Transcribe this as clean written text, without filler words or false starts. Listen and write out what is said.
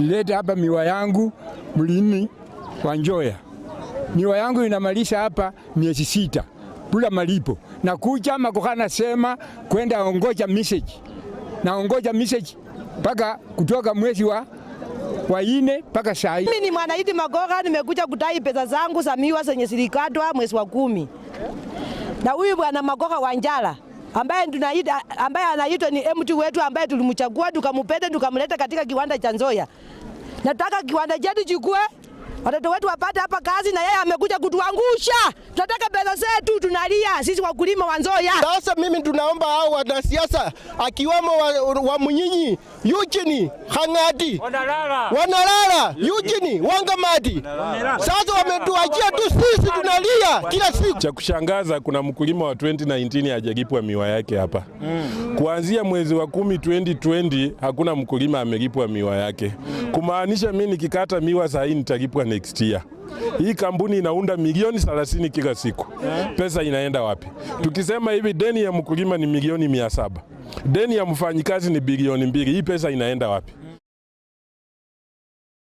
Leta hapa miwa yangu mlimi wa Njoya. Miwa yangu inamalisha hapa miezi 6 bila malipo. Na kuja Magoha nasema kwenda ongoja message. Na ongoja message mpaka kutoka mwezi wa 4 mpaka saa hii. Mimi ni Mwanaidi Magoha, nimekuja kudai pesa zangu za miwa zenye zilikatwa mwezi wa 10. Na huyu bwana Magoha Wanjala ambaye anaitwa ni MT wetu ambaye tulimchagua tukamupenda tukamleta katika kiwanda cha Nzoia. Nataka kiwanda chetu chikue, watoto wetu wapate hapa kazi, na yeye amekuja kutuangusha. Tunataka pesa zetu, tunalia sisi wakulima wa Nzoia. Sasa mimi tunaomba hao wanasiasa akiwamo wa Munyinyi, Eugene Hangati, Wanalala, Eugene Wangamati. Sasa wametuachia tu sisi tunalia kila siku. Cha kushangaza kuna mkulima wa 2019 hajalipwa miwa yake hapa. Kuanzia mwezi wa 10 2020 hakuna mkulima amelipwa miwa yake. Kumaanisha mimi nikikata miwa saa hii nitalipwa next year. Hii kampuni inaunda milioni 30 kila siku. Pesa inaenda wapi? Tukisema hivi deni ya mkulima ni milioni 700. Deni ya mfanyikazi ni bilioni 2. Hii pesa inaenda wapi?